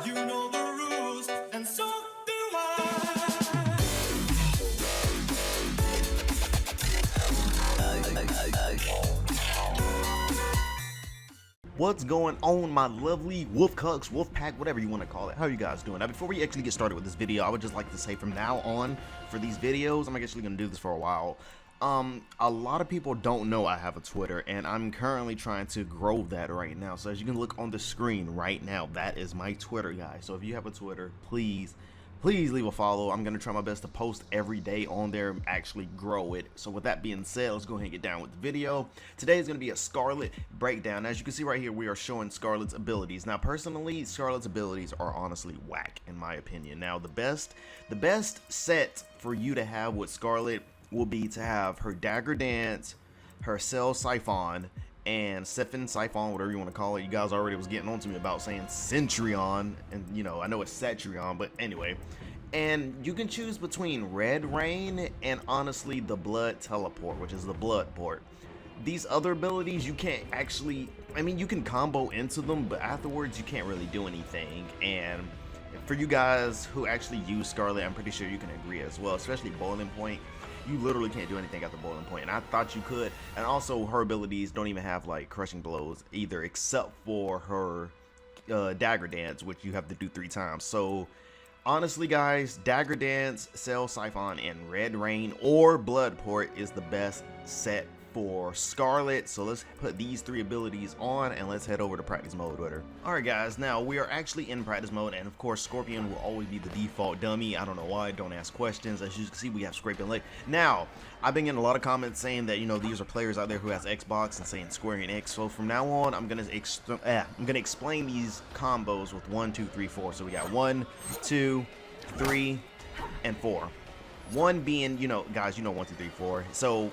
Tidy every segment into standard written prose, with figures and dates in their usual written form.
You know the rules, and so do I. What's going on, my lovely wolf cucks, wolf pack, whatever you want to call it? How are you guys doing? Now, before we actually get started with this video, I would just like to say from now on, for these videos, I'm actually going to do this for a while. A lot of people don't know I have a Twitter, and I'm currently trying to grow that right now. So as you can look on the screen right now, that is my Twitter, guys. So if you have a Twitter, please leave a follow. I'm going to try my best to post every day on there and actually grow it. So with that being said, let's go ahead and get down with the video. Today is going to be a Skarlet breakdown. As you can see right here, we are showing Skarlet's abilities. Now, personally, Skarlet's abilities are honestly whack, in my opinion. Now, the best set for you to have with Skarlet will be to have her Dagger Dance, her Cell Siphon, and Siphon, whatever you want to call it. You guys already was getting on to me about saying Centurion, and you know, I know it's Satrion, but anyway. And you can choose between Red Rain and honestly the Blood Teleport, which is the Blood Port. These other abilities, you can't actually, I mean, you can combo into them, but afterwards you can't really do anything. And for you guys who actually use Skarlet, I'm pretty sure you can agree as well, especially Boiling Point. You literally can't do anything at the boiling point, and I thought you could. And also, her abilities don't even have like crushing blows either, except for her Dagger Dance, which you have to do 3 times. So honestly, guys, Dagger Dance, Cell Siphon, and Red Rain or Blood Port is the best set for Skarlet. So let's put these 3 abilities on and let's head over to practice mode with her. Alright guys, now we are actually in practice mode, and of course Scorpion will always be the default dummy. I don't know why, don't ask questions. As you can see, we have Scraping Leg. Now, I've been getting a lot of comments saying that, you know, these are players out there who has Xbox and saying Square Enix. So from now on, I'm gonna explain these combos with 1, 2, 3, 4. So we got 1, 2, 3, and 4. 1 being, you know, guys, you know 1, 2, 3, 4. So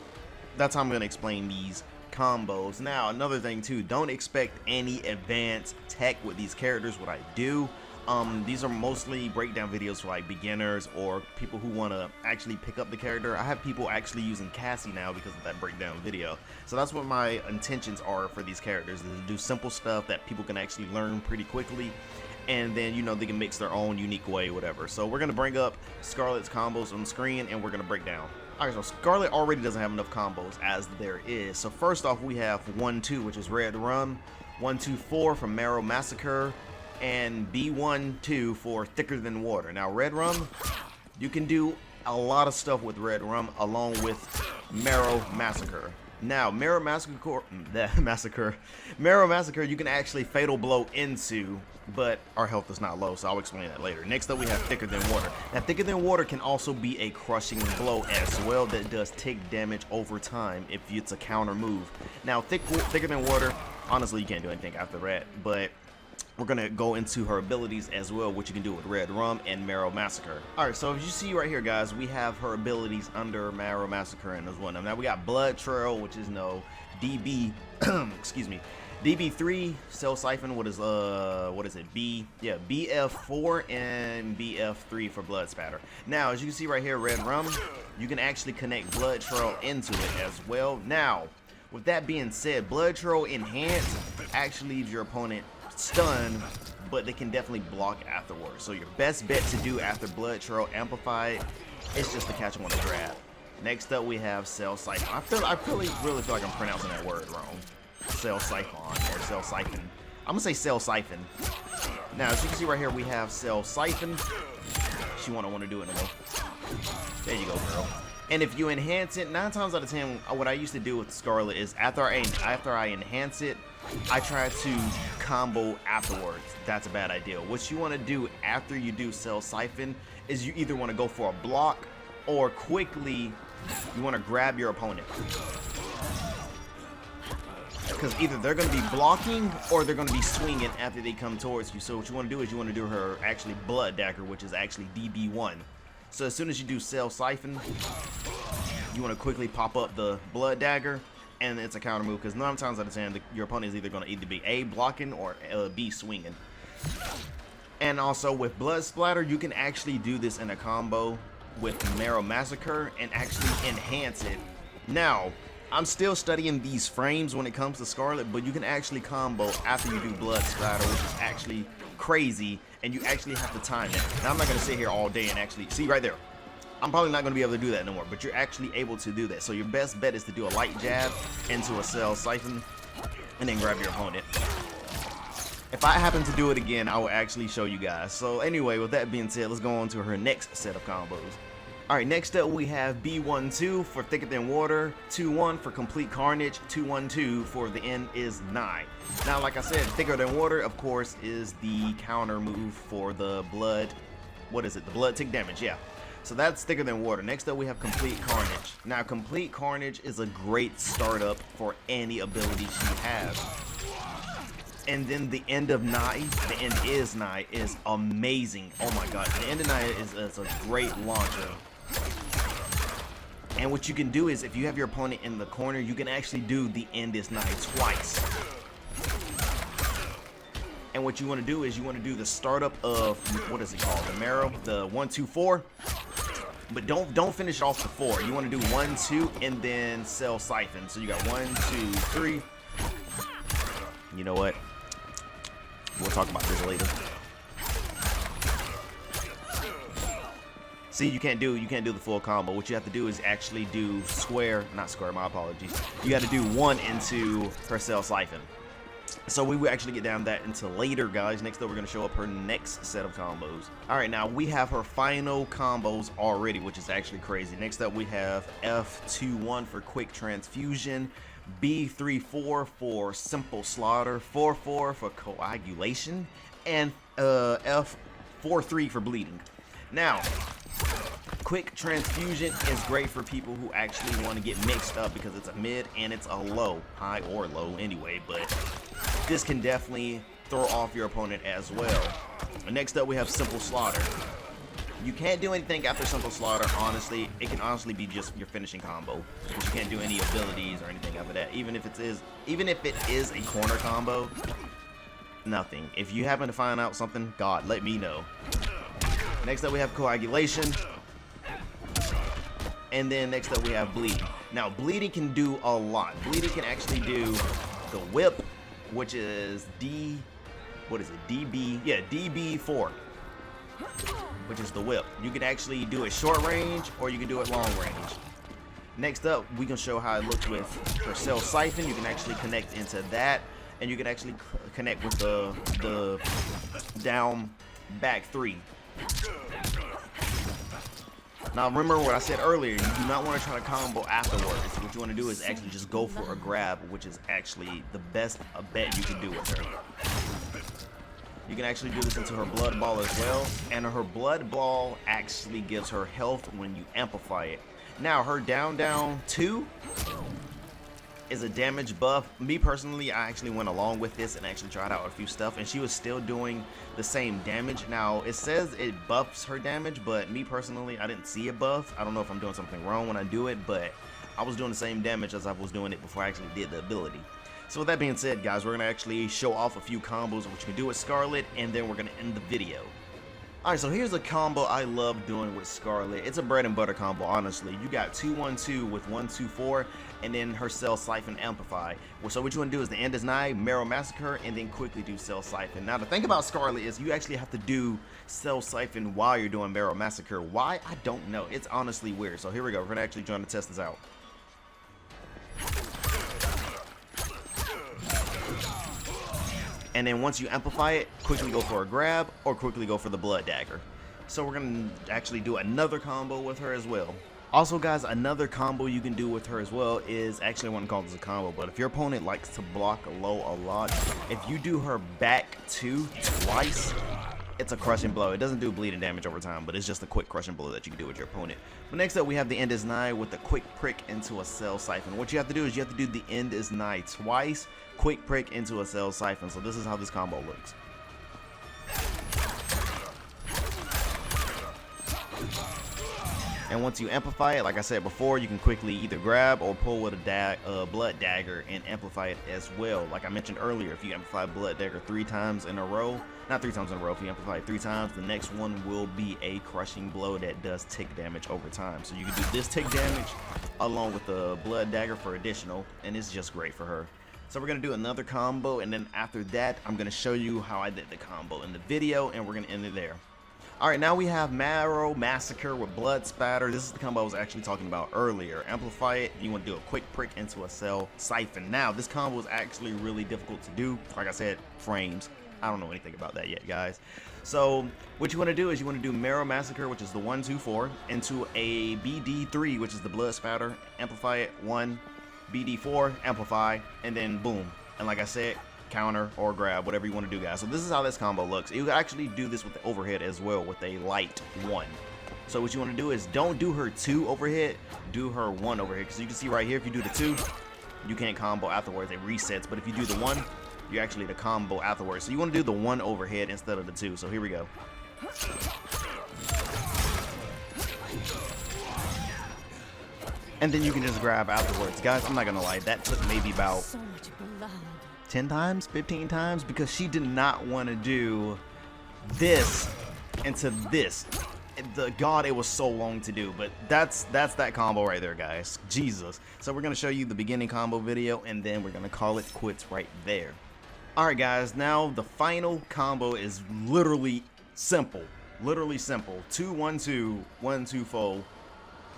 that's how I'm going to explain these combos. Now, another thing too, don't expect any advanced tech with these characters. What I do, these are mostly breakdown videos for like beginners or people who want to actually pick up the character. I have people actually using Cassie now because of that breakdown video. So that's what my intentions are for these characters, is to do simple stuff that people can actually learn pretty quickly, and then, you know, they can mix their own unique way, whatever. So we're going to bring up Skarlet's combos on the screen and we're going to break down. Alright, so Skarlet already doesn't have enough combos as there is. So first off, we have 1, 2, which is Red Rum, 1, 2, 4 from Marrow Massacre, and B1, 2 for Thicker Than Water. Now, Red Rum, you can do a lot of stuff with Red Rum along with Marrow Massacre. Now, Marrow Massacre, you can actually Fatal Blow into, but our health is not low, so I'll explain that later. Next up, we have Thicker Than Water. Now, Thicker Than Water can also be a crushing blow as well that does tick damage over time if it's a counter move. Now, Thicker Than Water, honestly, you can't do anything after that, but we're going to go into her abilities as well, which you can do with Red Rum and Marrow Massacre. Alright, so as you see right here, guys, we have her abilities under Marrow Massacre and as one. Now we got Blood Trail, which is no DB, excuse me, DB3, Cell Siphon, what is it, BF4 and BF3 for Blood Spatter. Now, as you can see right here, Red Rum, you can actually connect Blood Trail into it as well. Now, with that being said, Blood Trail Enhanced actually leaves your opponent stunned, but they can definitely block afterwards. So your best bet to do after Blood Trail Amplified is just to catch them on the grab. Next up, we have Cell Siphon. I really feel like I'm pronouncing that word wrong. Cell Siphon or Cell Siphon. I'm gonna say Cell Siphon. Now, as you can see right here, we have Cell Siphon. She won't want to do it no more. There you go, girl. And if you enhance it, 9 times out of 10, what I used to do with Skarlet is after I enhance it, I try to combo afterwards. That's a bad idea. What you want to do after you do Cell Siphon is you either want to go for a block or quickly you want to grab your opponent. Because either they're going to be blocking or they're going to be swinging after they come towards you. So what you want to do is you want to do her actually Blood Dagger, which is actually DB1. So as soon as you do Cell Siphon, you want to quickly pop up the Blood Dagger, and it's a counter move because 9 times out of 10, your opponent is either going to either be A, blocking, or B, swinging. And also with Blood Splatter, you can actually do this in a combo with Marrow Massacre and actually enhance it. Now, I'm still studying these frames when it comes to Skarlet, but you can actually combo after you do Blood Splatter, which is actually crazy, and you actually have to time it. Now I'm not gonna sit here all day and actually see right there. I'm probably not going to be able to do that no more, but you're actually able to do that. So your best bet is to do a light jab into a cell siphon and then grab your opponent. If I happen to do it again, I will actually show you guys. So anyway, with that being said, let's go on to her next set of combos. Alright, next up we have B12 for Thicker Than Water, 2-1 for Complete Carnage, 2-1-2 for The End Is Nigh. Now, like I said, Thicker Than Water, of course, is the counter move for the blood, what is it, the blood tick damage, yeah. So that's Thicker Than Water. Next up we have Complete Carnage. Now Complete Carnage is a great startup for any ability she has. And then The End of Nigh, The End Is Nigh is amazing. Oh my god, The End of Nigh is a great launcher. And what you can do is if you have your opponent in the corner, you can actually do The End Is Nigh twice. And what you want to do is you want to do the startup of, what is it called, the marrow, the 1-2-4. But don't finish it off the 4. You want to do 1-2 and then cell siphon. So you got 1, 2, 3. You know what? We'll talk about this later. See, you can't do the full combo. What you have to do is actually do not square, my apologies. You got to do 1 into her cell siphon. So we will actually get down that into later, guys. Next up, we're going to show up her next set of combos. All right, now we have her final combos already, which is actually crazy. Next up, we have F21 for Quick Transfusion, B34 for Simple Slaughter, 4-4 for Coagulation, and F43 for Bleeding. Now, Quick Transfusion is great for people who actually want to get mixed up because it's a mid and it's a low, high or low anyway, but this can definitely throw off your opponent as well. And next up we have Simple Slaughter. You can't do anything after Simple Slaughter, honestly. It can honestly be just your finishing combo, because you can't do any abilities or anything after that. Even if it is a corner combo, nothing. If you happen to find out something, God, let me know. Next up we have Coagulation. And then next up we have Bleeding. Now Bleeding can do a lot. Bleeding can actually do the whip, which is DB4, which is the whip. You can actually do it short range or you can do it long range. Next up, we can show how it looks with her cell siphon. You can actually connect into that, and you can actually connect with the down back 3. Now remember what I said earlier, you do not want to try to combo afterwards. What you want to do is actually just go for a grab, which is actually the best bet you can do with her. You can actually do this into her blood ball as well, and her blood ball actually gives her health when you amplify it. Now her down 2 is a damage buff. Me personally, I actually went along with this and actually tried out a few stuff, and she was still doing the same damage. Now it says it buffs her damage, but me personally, I didn't see a buff. I don't know if I'm doing something wrong when I do it, but I was doing the same damage as I was doing it before I actually did the ability. So with that being said, guys, we're gonna actually show off a few combos which you can do with Skarlet, and then we're gonna end the video. Alright, so here's a combo I love doing with Skarlet. It's a bread and butter combo, honestly. You got 2-1-2 with 1-2-4, and then her Cell Siphon Amplify. So what you want to do is The End Is Nigh, Marrow Massacre, and then quickly do Cell Siphon. Now the thing about Skarlet is you actually have to do Cell Siphon while you're doing Marrow Massacre. Why? I don't know. It's honestly weird. So here we go. We're gonna actually try to test this out. And then once you amplify it, quickly go for a grab or quickly go for the blood dagger. So we're gonna actually do another combo with her as well. Also, guys, another combo you can do with her as well is, actually I wouldn't call this a combo, but if your opponent likes to block low a lot, if you do her back 2 twice, it's a crushing blow. It doesn't do bleeding damage over time, but it's just a quick crushing blow that you can do with your opponent. But next up, we have The End Is Nigh with a quick prick into a cell siphon. What you have to do is you have to do The End Is Nigh twice, quick prick into a cell siphon. So this is how this combo looks. And once you amplify it, like I said before, you can quickly either grab or pull with a blood dagger and amplify it as well. Like I mentioned earlier, if you amplify blood dagger 3 times in a row, not 3 times in a row, if you amplify it 3 times, the next one will be a crushing blow that does tick damage over time. So you can do this tick damage along with the blood dagger for additional, and it's just great for her. So we're gonna do another combo, and then after that, I'm gonna show you how I did the combo in the video, and we're gonna end it there. Alright, now we have Marrow Massacre with Blood Spatter. This is the combo I was actually talking about earlier. Amplify it, you want to do a quick prick into a cell siphon. Now, this combo is actually really difficult to do. Like I said, frames. I don't know anything about that yet, guys. So, what you want to do is you want to do Marrow Massacre, which is the 1, 2, 4, into a BD3, which is the Blood Spatter. Amplify it, 1, BD4, amplify, and then boom. And like I said, counter or grab, whatever you want to do, guys. So this is how this combo looks. You can actually do this with the overhead as well with a light 1. So what you want to do is don't do her 2 overhead, do her 1 overhead. Because you can see right here, if you do the 2, you can't combo afterwards, it resets. But if you do the 1, you actually the combo afterwards. So you want to do the 1 overhead instead of the 2. So here we go. And then you can just grab afterwards. Guys, I'm not gonna lie, that took maybe about 10 times, 15 times, because she did not want to do this into this. God, it was so long to do, but that's that combo right there, guys. Jesus. So we're gonna show you the beginning combo video, and then we're gonna call it quits right there. Alright guys, now the final combo is literally simple. Literally simple. 2, 1, 2, 1, 2, 4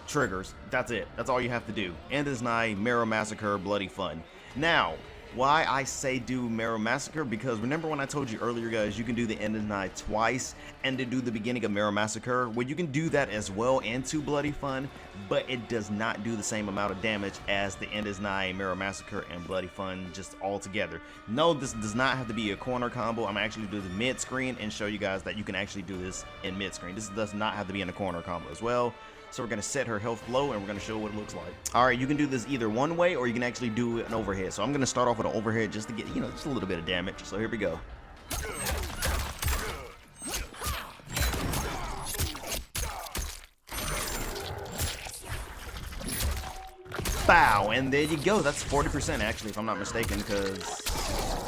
triggers. That's it. That's all you have to do. End is nigh, Marrow Massacre, bloody fun. Now, why I say do Marrow Massacre, because remember when I told you earlier, guys, you can do the end is nigh twice and to do the beginning of Marrow Massacre. Well, you can do that as well into bloody fun, but it does not do the same amount of damage as the end is nigh, Marrow Massacre, and bloody fun just all together. No, this does not have to be a corner combo. I'm actually do the mid screen and show you guys that you can actually do this in mid screen. This does not have to be in a corner combo as well. So we're going to set her health low, and we're going to show what it looks like. Alright, you can do this either one way, or you can actually do an overhead. So I'm going to start off with an overhead just to get, you know, just a little bit of damage. So here we go. Bow, and there you go. That's 40% actually, if I'm not mistaken, because,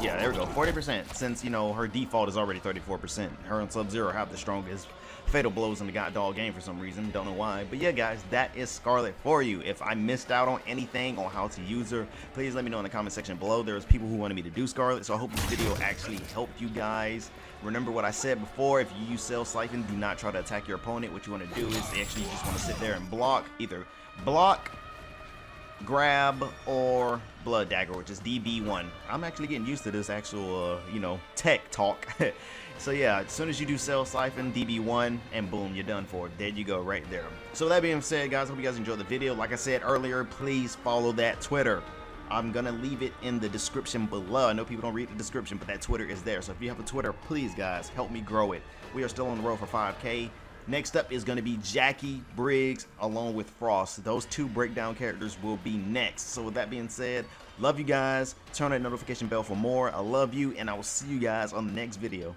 yeah, there we go, 40%. Since, you know, her default is already 34%. Her and Sub-Zero have the strongest fatal blows in the goddamn game for some reason, don't know why. But yeah, guys, that is Skarlet for you. If I missed out on anything on how to use her, please let me know in the comment section below. There's people who wanted me to do Skarlet, so I hope this video actually helped you guys. Remember what I said before, if you use Cell Siphon, do not try to attack your opponent. What you want to do is actually you just want to sit there and block, either block, grab, or blood dagger, which is DB1. I'm actually getting used to this actual you know, tech talk. So yeah, as soon as you do Cell Siphon, DB1, and boom, you're done for. There you go, right there. So that being said, guys, hope you guys enjoyed the video. Like I said earlier, please follow that Twitter. I'm gonna leave it in the description below. I know people don't read the description, but that Twitter is there. So if you have a Twitter, please, guys, help me grow it. We are still on the road for 5K. Next up is going to be Jackie Briggs along with Frost. Those two breakdown characters will be next. So with that being said, love you guys. Turn on that notification bell for more. I love you, and I will see you guys on the next video.